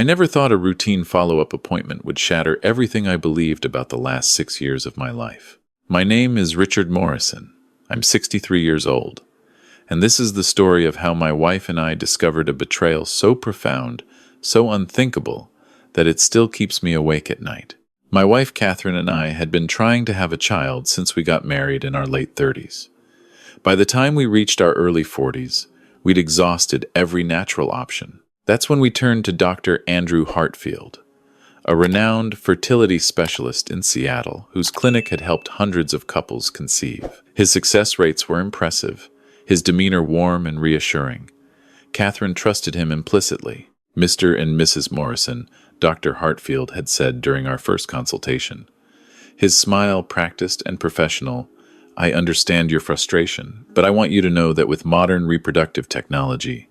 I never thought a routine follow-up appointment would shatter everything I believed about the last 6 years of my life. My name is Richard Morrison. I'm 63 years old. And this is the story of how my wife and I discovered a betrayal so profound, so unthinkable, that it still keeps me awake at night. My wife Catherine and I had been trying to have a child since we got married in our late 30s. By the time we reached our early 40s, we'd exhausted every natural option. That's when we turned to Dr. Andrew Hartfield, a renowned fertility specialist in Seattle whose clinic had helped hundreds of couples conceive. His success rates were impressive, his demeanor warm and reassuring. Catherine trusted him implicitly. Mr. and Mrs. Morrison, Dr. Hartfield had said during our first consultation. His smile, practiced and professional. I understand your frustration, but I want you to know that with modern reproductive technology,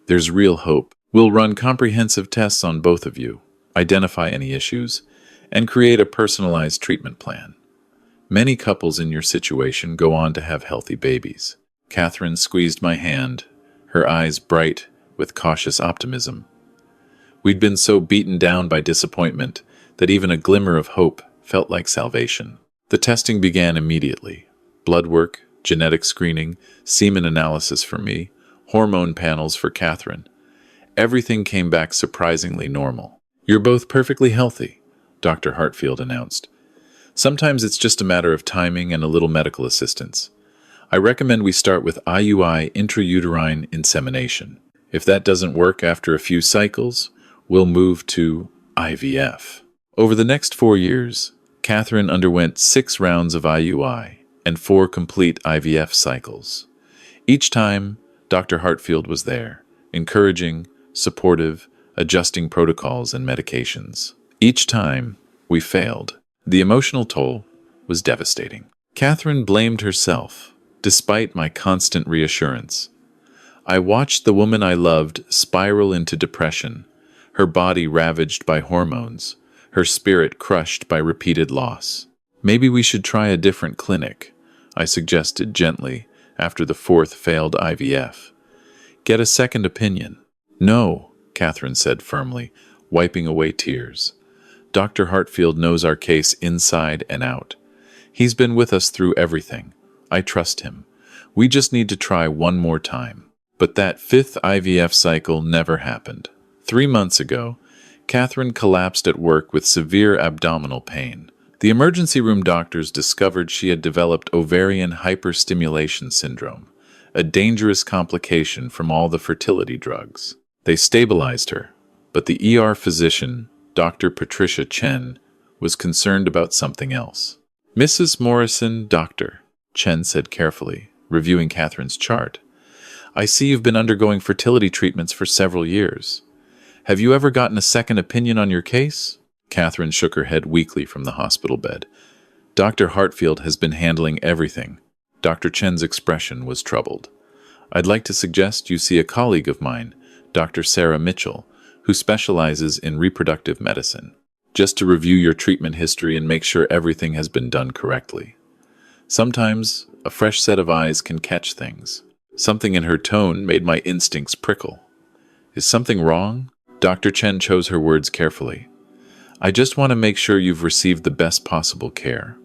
there's real hope. We'll run comprehensive tests on both of you, identify any issues, and create a personalized treatment plan. Many couples in your situation go on to have healthy babies. Catherine squeezed my hand, her eyes bright with cautious optimism. We'd been so beaten down by disappointment that even a glimmer of hope felt like salvation. The testing began immediately. Blood work, genetic screening, semen analysis for me, hormone panels for Catherine. Everything came back surprisingly normal. You're both perfectly healthy, Dr. Hartfield announced. Sometimes it's just a matter of timing and a little medical assistance. I recommend we start with IUI, intrauterine insemination. If that doesn't work after a few cycles, we'll move to IVF. Over the next 4 years, Catherine underwent 6 rounds of IUI and 4 complete IVF cycles. Each time, Dr. Hartfield was there, encouraging, supportive, adjusting protocols and medications. Each time, we failed. The emotional toll was devastating. Catherine blamed herself, despite my constant reassurance. I watched the woman I loved spiral into depression, her body ravaged by hormones, her spirit crushed by repeated loss. Maybe we should try a different clinic, I suggested gently after the 4th failed IVF. Get a second opinion. No, Catherine said firmly, wiping away tears. Dr. Hartfield knows our case inside and out. He's been with us through everything. I trust him. We just need to try one more time. But that 5th IVF cycle never happened. 3 months ago, Catherine collapsed at work with severe abdominal pain. The emergency room doctors discovered she had developed ovarian hyperstimulation syndrome, a dangerous complication from all the fertility drugs. They stabilized her, but the ER physician, Dr. Patricia Chen, was concerned about something else. Mrs. Morrison, Doctor, Chen said carefully, reviewing Catherine's chart. I see you've been undergoing fertility treatments for several years. Have you ever gotten a second opinion on your case? Catherine shook her head weakly from the hospital bed. Dr. Hartfield has been handling everything. Dr. Chen's expression was troubled. I'd like to suggest you see a colleague of mine, Dr. Sarah Mitchell, who specializes in reproductive medicine, just to review your treatment history and make sure everything has been done correctly. Sometimes a fresh set of eyes can catch things. Something in her tone made my instincts prickle. Is something wrong? Dr. Chen chose her words carefully. I just want to make sure you've received the best possible care.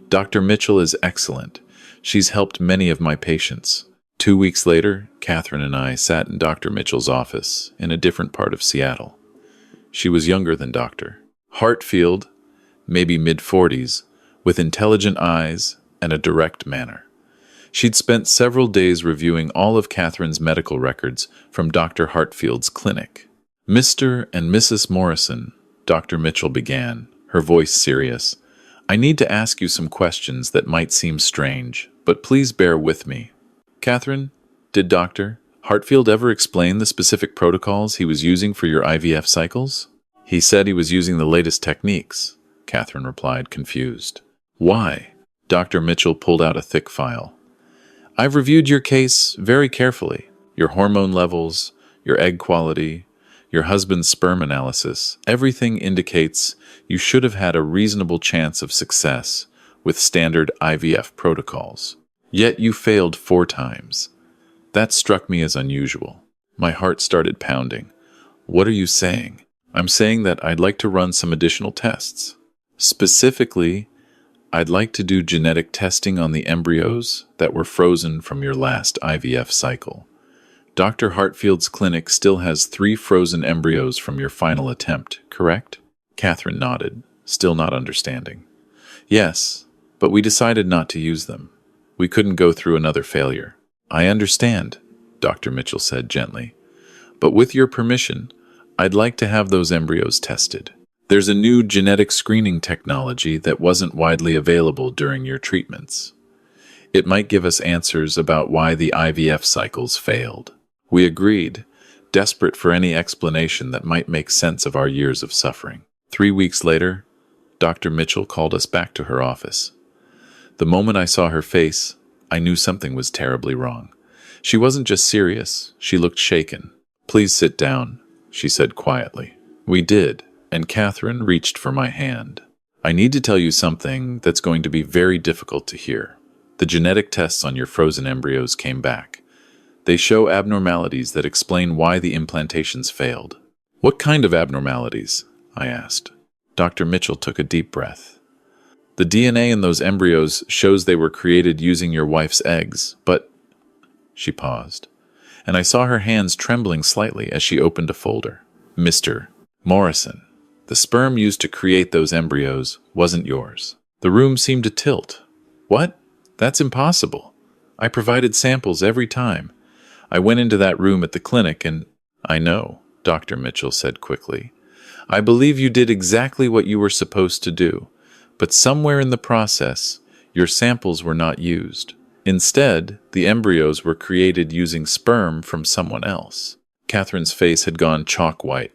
Dr. Mitchell is excellent. She's helped many of my patients. 2 weeks later, Catherine and I sat in Dr. Mitchell's office in a different part of Seattle. She was younger than Dr. Hartfield, maybe mid-40s, with intelligent eyes and a direct manner. She'd spent several days reviewing all of Catherine's medical records from Dr. Hartfield's clinic. Mr. and Mrs. Morrison, Dr. Mitchell began, her voice serious. I need to ask you some questions that might seem strange, but please bear with me. Catherine, did Dr. Hartfield ever explain the specific protocols he was using for your IVF cycles? He said he was using the latest techniques, Catherine replied, confused. Why? Dr. Mitchell pulled out a thick file. I've reviewed your case very carefully. Your hormone levels, your egg quality, your husband's sperm analysis. Everything indicates you should have had a reasonable chance of success with standard IVF protocols. Yet you failed 4 times. That struck me as unusual. My heart started pounding. What are you saying? I'm saying that I'd like to run some additional tests. Specifically, I'd like to do genetic testing on the embryos that were frozen from your last IVF cycle. Dr. Hartfield's clinic still has 3 frozen embryos from your final attempt, correct? Catherine nodded, still not understanding. Yes, but we decided not to use them. We couldn't go through another failure. I understand, Dr. Mitchell said gently. But with your permission, I'd like to have those embryos tested. There's a new genetic screening technology that wasn't widely available during your treatments. It might give us answers about why the IVF cycles failed. We agreed, desperate for any explanation that might make sense of our years of suffering. 3 weeks later, Dr. Mitchell called us back to her office. The moment I saw her face, I knew something was terribly wrong. She wasn't just serious, she looked shaken. Please sit down, she said quietly. We did, and Catherine reached for my hand. I need to tell you something that's going to be very difficult to hear. The genetic tests on your frozen embryos came back. They show abnormalities that explain why the implantations failed. What kind of abnormalities? I asked. Dr. Mitchell took a deep breath. The DNA in those embryos shows they were created using your wife's eggs, but... She paused, and I saw her hands trembling slightly as she opened a folder. Mr. Morrison, the sperm used to create those embryos wasn't yours. The room seemed to tilt. What? That's impossible. I provided samples every time. I went into that room at the clinic and... I know, Dr. Mitchell said quickly. I believe you did exactly what you were supposed to do, but somewhere in the process, your samples were not used. Instead, the embryos were created using sperm from someone else. Catherine's face had gone chalk white.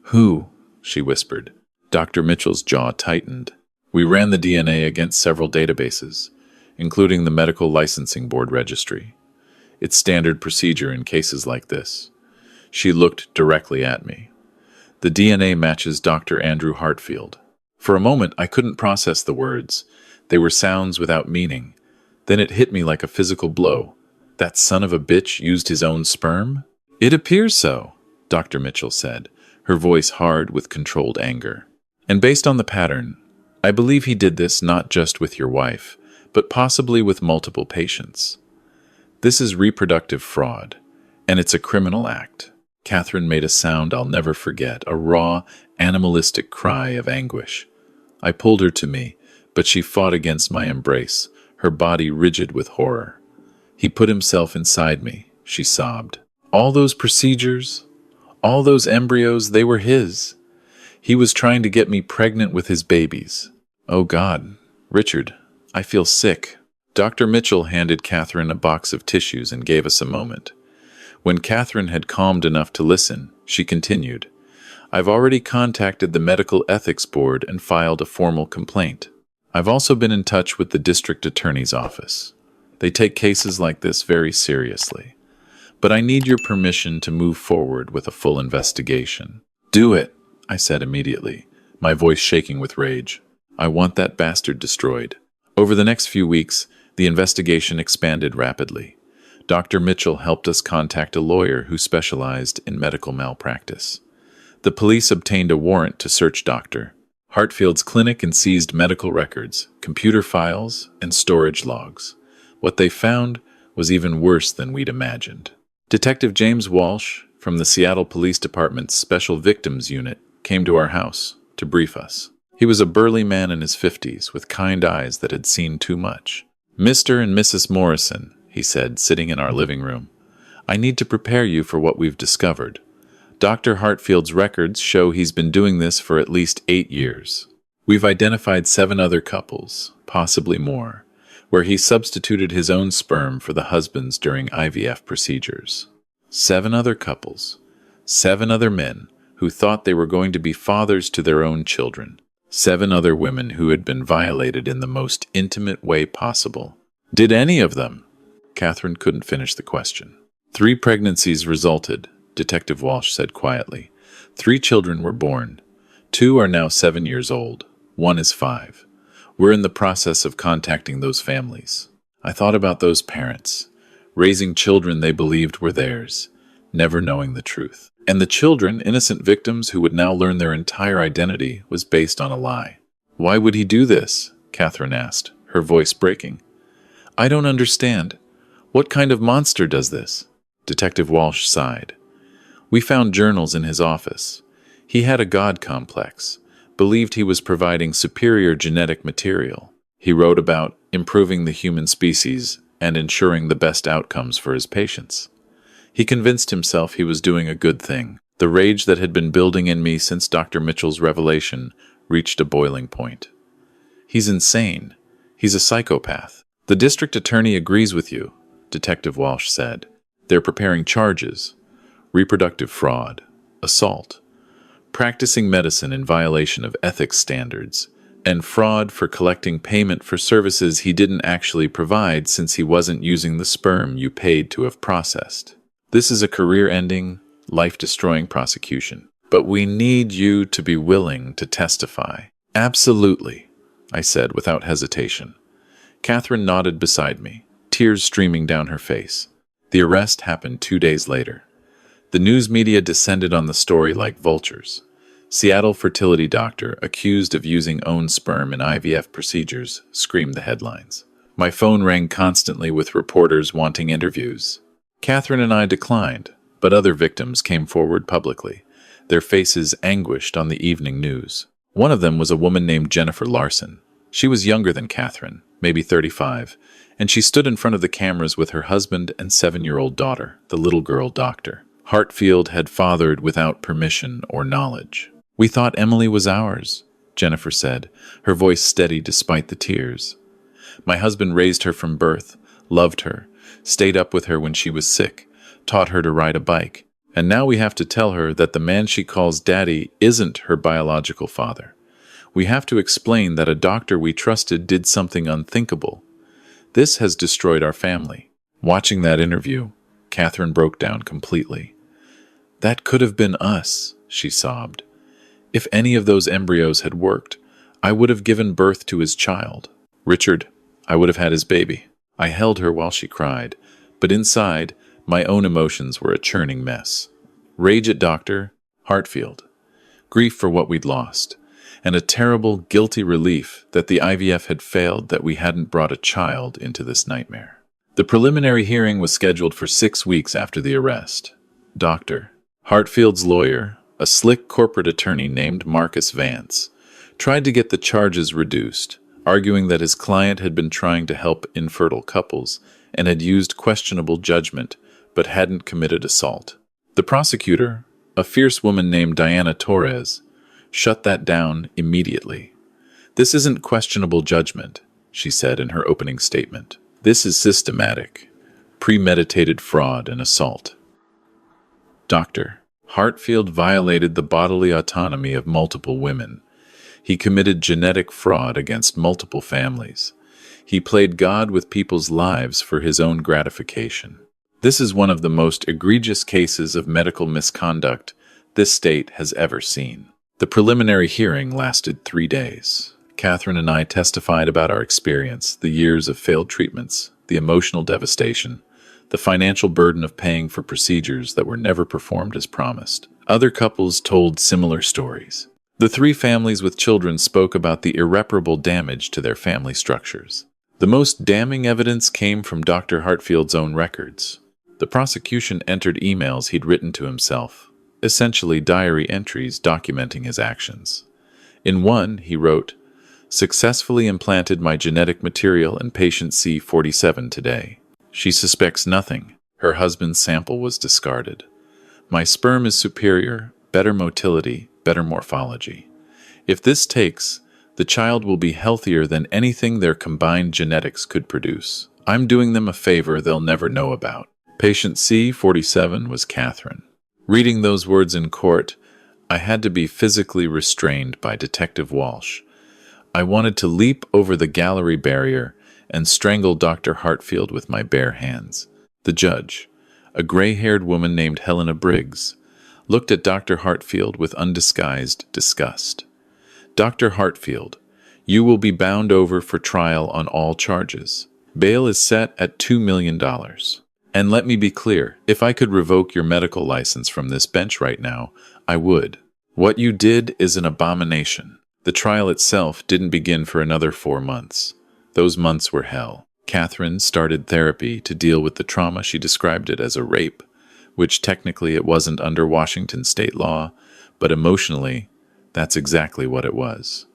Who? She whispered. Dr. Mitchell's jaw tightened. We ran the DNA against several databases, including the Medical Licensing Board registry. It's standard procedure in cases like this. She looked directly at me. The DNA matches Dr. Andrew Hartfield. For a moment, I couldn't process the words. They were sounds without meaning. Then it hit me like a physical blow. That son of a bitch used his own sperm? It appears so, Dr. Mitchell said, her voice hard with controlled anger. And based on the pattern, I believe he did this not just with your wife, but possibly with multiple patients. This is reproductive fraud, and it's a criminal act. Catherine made a sound I'll never forget, a raw, animalistic cry of anguish. I pulled her to me, but she fought against my embrace, her body rigid with horror. He put himself inside me, she sobbed. All those procedures, all those embryos, they were his. He was trying to get me pregnant with his babies. Oh God, Richard, I feel sick. Dr. Mitchell handed Catherine a box of tissues and gave us a moment. When Catherine had calmed enough to listen, she continued, I've already contacted the Medical Ethics Board and filed a formal complaint. I've also been in touch with the district attorney's office. They take cases like this very seriously. But I need your permission to move forward with a full investigation. Do it, I said immediately, my voice shaking with rage. I want that bastard destroyed. Over the next few weeks, the investigation expanded rapidly. Dr. Mitchell helped us contact a lawyer who specialized in medical malpractice. The police obtained a warrant to search Dr. Hartfield's clinic and seized medical records, computer files, and storage logs. What they found was even worse than we'd imagined. Detective James Walsh from the Seattle Police Department's Special Victims Unit came to our house to brief us. He was a burly man in his 50s with kind eyes that had seen too much. Mr. and Mrs. Morrison, he said, sitting in our living room, I need to prepare you for what we've discovered. Dr. Hartfield's records show he's been doing this for at least 8 years. We've identified 7 other couples, possibly more, where he substituted his own sperm for the husband's during IVF procedures. 7 other couples, 7 other men who thought they were going to be fathers to their own children. 7 other women who had been violated in the most intimate way possible. Did any of them? Catherine couldn't finish the question. 3 pregnancies resulted, Detective Walsh said quietly. 3 children were born. 2 are now 7 years old. 1 is 5. We're in the process of contacting those families. I thought about those parents, raising children they believed were theirs, never knowing the truth. And the children, innocent victims who would now learn their entire identity, was based on a lie. Why would he do this? Catherine asked, her voice breaking. I don't understand. What kind of monster does this? Detective Walsh sighed. We found journals in his office. He had a god complex, believed he was providing superior genetic material. He wrote about improving the human species and ensuring the best outcomes for his patients. He convinced himself he was doing a good thing. The rage that had been building in me since Dr. Mitchell's revelation reached a boiling point. He's insane. He's a psychopath. The district attorney agrees with you, Detective Walsh said. They're preparing charges: reproductive fraud, assault, practicing medicine in violation of ethics standards, and fraud for collecting payment for services he didn't actually provide since he wasn't using the sperm you paid to have processed. This is a career-ending, life-destroying prosecution. But we need you to be willing to testify. Absolutely, I said without hesitation. Catherine nodded beside me, tears streaming down her face. The arrest happened 2 days later. The news media descended on the story like vultures. Seattle fertility doctor accused of using own sperm in IVF procedures screamed the headlines. My phone rang constantly with reporters wanting interviews. Catherine and I declined, but other victims came forward publicly, their faces anguished on the evening news. One of them was a woman named Jennifer Larson. She was younger than Catherine, maybe 35, and she stood in front of the cameras with her husband and 7-year-old daughter, the little girl Dr. Hartfield had fathered without permission or knowledge. We thought Emily was ours, Jennifer said, her voice steady despite the tears. My husband raised her from birth, loved her, stayed up with her when she was sick, taught her to ride a bike, and now we have to tell her that the man she calls daddy isn't her biological father. We have to explain that a doctor we trusted did something unthinkable. This has destroyed our family. Watching that interview, Catherine broke down completely. That could have been us, she sobbed. If any of those embryos had worked, I would have given birth to his child. Richard, I would have had his baby. I held her while she cried, but inside, my own emotions were a churning mess. Rage at Dr. Hartfield, grief for what we'd lost, and a terrible, guilty relief that the IVF had failed, that we hadn't brought a child into this nightmare. The preliminary hearing was scheduled for 6 weeks after the arrest. Dr. Hartfield's lawyer, a slick corporate attorney named Marcus Vance, tried to get the charges reduced, arguing that his client had been trying to help infertile couples and had used questionable judgment but hadn't committed assault. The prosecutor, a fierce woman named Diana Torres, shut that down immediately. This isn't questionable judgment, she said in her opening statement. This is systematic, premeditated fraud and assault. Dr. Hartfield violated the bodily autonomy of multiple women. He committed genetic fraud against multiple families. He played God with people's lives for his own gratification. This is one of the most egregious cases of medical misconduct this state has ever seen. The preliminary hearing lasted 3 days. Catherine and I testified about our experience, the years of failed treatments, the emotional devastation, the financial burden of paying for procedures that were never performed as promised. Other couples told similar stories. The 3 families with children spoke about the irreparable damage to their family structures. The most damning evidence came from Dr. Hartfield's own records. The prosecution entered emails he'd written to himself, essentially diary entries documenting his actions. In one, he wrote, "Successfully implanted my genetic material in patient C47 today. She suspects nothing. Her husband's sample was discarded. My sperm is superior, better motility, better morphology. If this takes, the child will be healthier than anything their combined genetics could produce. I'm doing them a favor they'll never know about." Patient C47 was Catherine. Reading those words in court, I had to be physically restrained by Detective Walsh. I wanted to leap over the gallery barrier and strangle Dr. Hartfield with my bare hands. The judge, a gray-haired woman named Helena Briggs, looked at Dr. Hartfield with undisguised disgust. "Dr. Hartfield, you will be bound over for trial on all charges. Bail is set at $2 million. And let me be clear, if I could revoke your medical license from this bench right now, I would. What you did is an abomination. The trial itself didn't begin for another 4 months. Those months were hell. Catherine started therapy to deal with the trauma. She described it as a rape, which technically it wasn't under Washington state law, but emotionally, that's exactly what it was.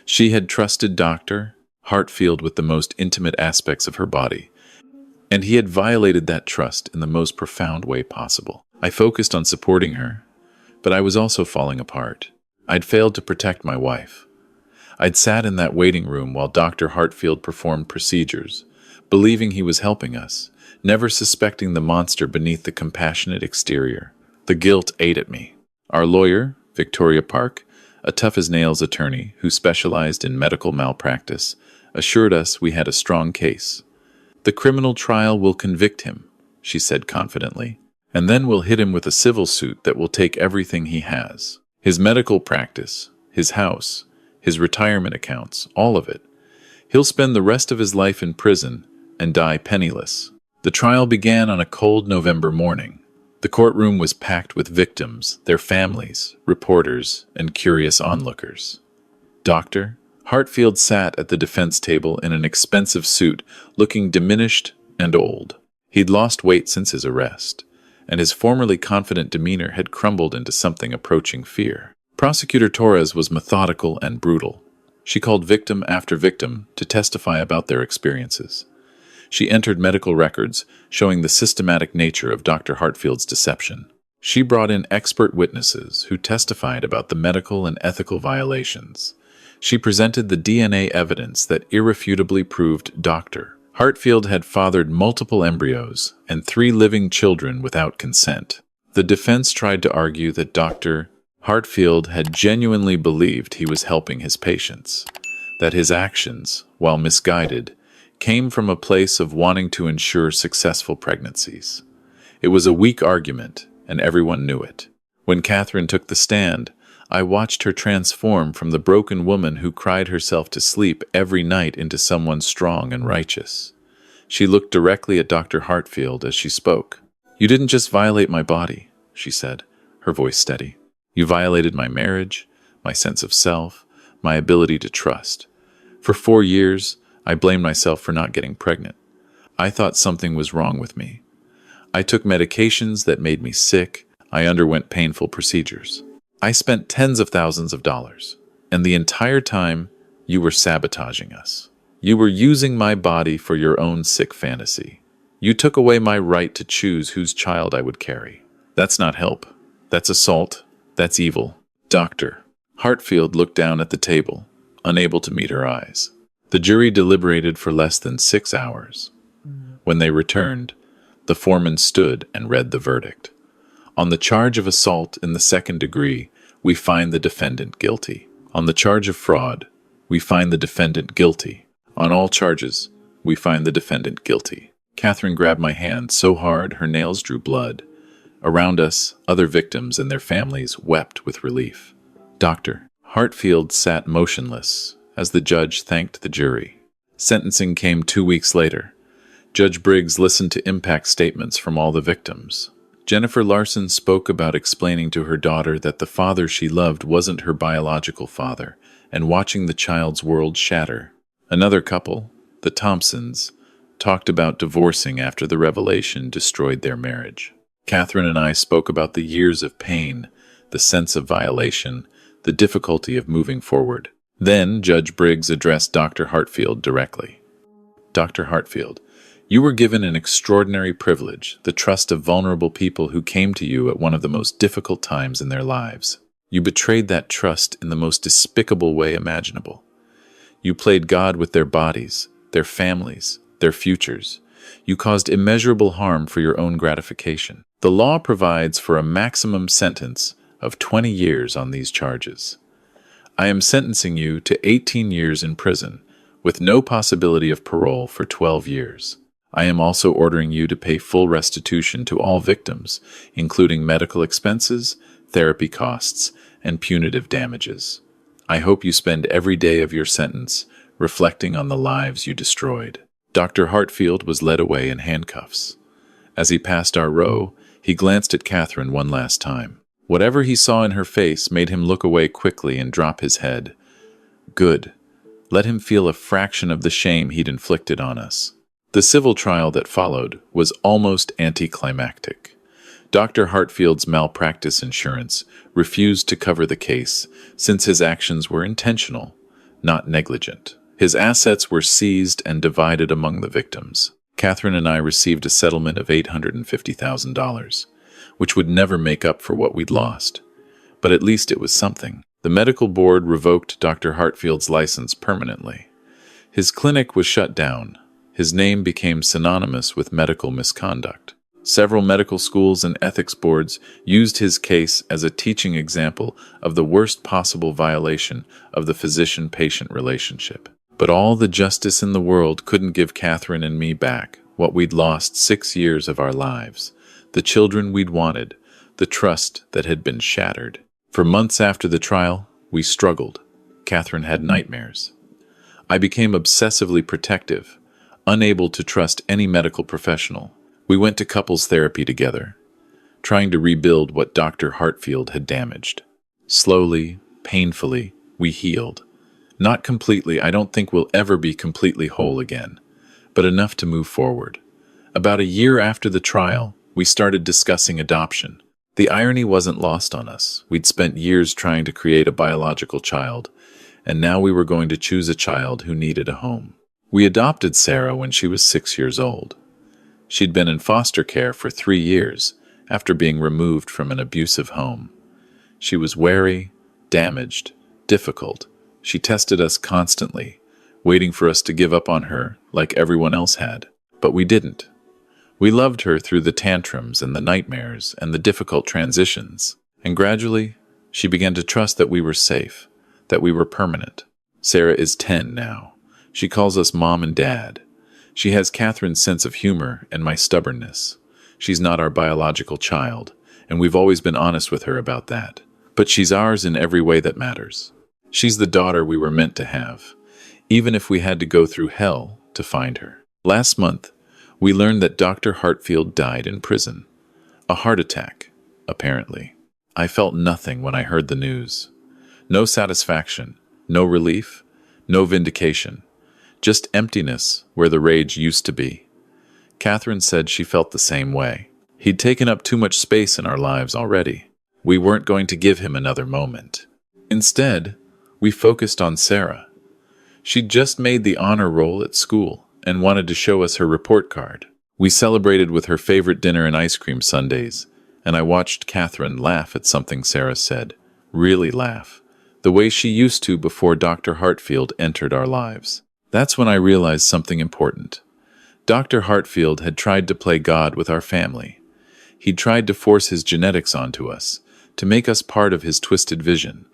She had trusted Dr. Hartfield with the most intimate aspects of her body, and he had violated that trust in the most profound way possible. I focused on supporting her, but I was also falling apart. I'd failed to protect my wife. I'd sat in that waiting room while Dr. Hartfield performed procedures, believing he was helping us, never suspecting the monster beneath the compassionate exterior. The guilt ate at me. Our lawyer, Victoria Park, a tough-as-nails attorney who specialized in medical malpractice, assured us we had a strong case. "The criminal trial will convict him," she said confidently, "and then we'll hit him with a civil suit that will take everything he has. His medical practice, his house, his retirement accounts, all of it. He'll spend the rest of his life in prison and die penniless." The trial began on a cold November morning. The courtroom was packed with victims, their families, reporters, and curious onlookers. Dr. Hartfield sat at the defense table in an expensive suit, looking diminished and old. He'd lost weight since his arrest, and his formerly confident demeanor had crumbled into something approaching fear. Prosecutor Torres was methodical and brutal. She called victim after victim to testify about their experiences. She entered medical records showing the systematic nature of Dr. Hartfield's deception. She brought in expert witnesses who testified about the medical and ethical violations. She presented the DNA evidence that irrefutably proved Dr. Hartfield had fathered multiple embryos and 3 living children without consent. The defense tried to argue that Dr. Hartfield had genuinely believed he was helping his patients, that his actions, while misguided, came from a place of wanting to ensure successful pregnancies. It was a weak argument, and everyone knew it. When Catherine took the stand, I watched her transform from the broken woman who cried herself to sleep every night into someone strong and righteous. She looked directly at Dr. Hartfield as she spoke. "You didn't just violate my body," she said, her voice steady. "You violated my marriage, my sense of self, my ability to trust. For 4 years, I blamed myself for not getting pregnant. I thought something was wrong with me. I took medications that made me sick. I underwent painful procedures. I spent tens of thousands of dollars. And the entire time, you were sabotaging us. You were using my body for your own sick fantasy. You took away my right to choose whose child I would carry. That's not help. That's assault. That's evil." Dr. Hartfield looked down at the table, unable to meet her eyes. The jury deliberated for less than 6 hours. When they returned, the foreman stood and read the verdict. "On the charge of assault in the 2nd degree, we find the defendant guilty. On the charge of fraud, we find the defendant guilty. On all charges, we find the defendant guilty." Catherine grabbed my hand so hard her nails drew blood. Around us, other victims and their families wept with relief. Dr. Hartfield sat motionless as the judge thanked the jury. Sentencing came 2 weeks later. Judge Briggs listened to impact statements from all the victims. Jennifer Larson spoke about explaining to her daughter that the father she loved wasn't her biological father, and watching the child's world shatter. Another couple, the Thompsons, talked about divorcing after the revelation destroyed their marriage. Catherine and I spoke about the years of pain, the sense of violation, the difficulty of moving forward. Then Judge Briggs addressed Dr. Hartfield directly. "Dr. Hartfield, you were given an extraordinary privilege, the trust of vulnerable people who came to you at one of the most difficult times in their lives. You betrayed that trust in the most despicable way imaginable. You played God with their bodies, their families, their futures. You caused immeasurable harm for your own gratification. The law provides for a maximum sentence of 20 years on these charges. I am sentencing you to 18 years in prison, with no possibility of parole for 12 years. I am also ordering you to pay full restitution to all victims, including medical expenses, therapy costs, and punitive damages. I hope you spend every day of your sentence reflecting on the lives you destroyed." Dr. Hartfield was led away in handcuffs. As he passed our row, he glanced at Catherine one last time. Whatever he saw in her face made him look away quickly and drop his head. Good. Let him feel a fraction of the shame he'd inflicted on us. The civil trial that followed was almost anticlimactic. Dr. Hartfield's malpractice insurance refused to cover the case since his actions were intentional, not negligent. His assets were seized and divided among the victims. Catherine and I received a settlement of $850,000, which would never make up for what we'd lost. But at least it was something. The medical board revoked Dr. Hartfield's license permanently. His clinic was shut down. His name became synonymous with medical misconduct. Several medical schools and ethics boards used his case as a teaching example of the worst possible violation of the physician-patient relationship. But all the justice in the world couldn't give Catherine and me back what we'd lost 6 years of our lives, the children we'd wanted, the trust that had been shattered. For months after the trial, we struggled. Catherine had nightmares. I became obsessively protective, unable to trust any medical professional. We went to couples therapy together, trying to rebuild what Dr. Hartfield had damaged. Slowly, painfully, we healed. Not completely, I don't think we'll ever be completely whole again, but enough to move forward. About a year after the trial, we started discussing adoption. The irony wasn't lost on us. We'd spent years trying to create a biological child, and now we were going to choose a child who needed a home. We adopted Sarah when she was 6 years old. She'd been in foster care for 3 years after being removed from an abusive home. She was wary, damaged, difficult. She tested us constantly, waiting for us to give up on her like everyone else had. But we didn't. We loved her through the tantrums and the nightmares and the difficult transitions. And gradually, she began to trust that we were safe, that we were permanent. Sarah is 10 now. She calls us Mom and Dad. She has Catherine's sense of humor and my stubbornness. She's not our biological child, and we've always been honest with her about that. But she's ours in every way that matters. She's the daughter we were meant to have, even if we had to go through hell to find her. Last month, we learned that Dr. Hartfield died in prison. A heart attack, apparently. I felt nothing when I heard the news. No satisfaction, no relief, no vindication. Just emptiness where the rage used to be. Catherine said she felt the same way. He'd taken up too much space in our lives already. We weren't going to give him another moment. Instead, we focused on Sarah. She'd just made the honor roll at school and wanted to show us her report card. We celebrated with her favorite dinner and ice cream sundaes, and I watched Catherine laugh at something Sarah said. Really laugh. The way she used to before Dr. Hartfield entered our lives. That's when I realized something important. Dr. Hartfield had tried to play God with our family. He'd tried to force his genetics onto us, to make us part of his twisted vision.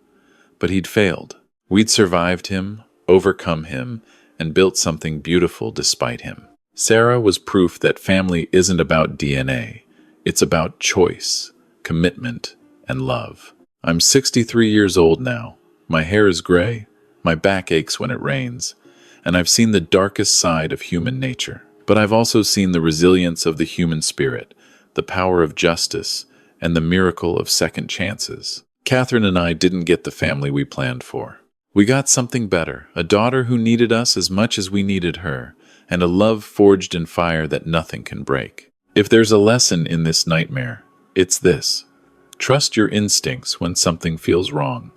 But he'd failed. We'd survived him, overcome him, and built something beautiful despite him. Sarah was proof that family isn't about DNA. It's about choice, commitment, and love. I'm 63 years old now. My hair is gray, my back aches when it rains, and I've seen the darkest side of human nature. But I've also seen the resilience of the human spirit, the power of justice, and the miracle of second chances. Catherine and I didn't get the family we planned for. We got something better, a daughter who needed us as much as we needed her, and a love forged in fire that nothing can break. If there's a lesson in this nightmare, it's this. Trust your instincts when something feels wrong.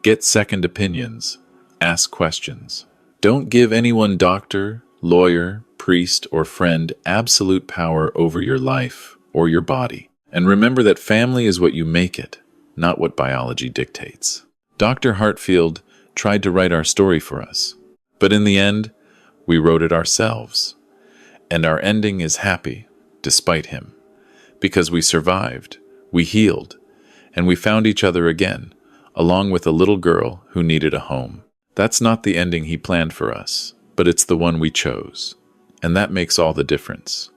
Get second opinions. Ask questions. Don't give anyone doctor, lawyer, priest, or friend absolute power over your life or your body. And remember that family is what you make it, not what biology dictates. Dr. Hartfield tried to write our story for us, but in the end, we wrote it ourselves. And our ending is happy, despite him, because we survived, we healed, and we found each other again, along with a little girl who needed a home. That's not the ending he planned for us, but it's the one we chose. And that makes all the difference.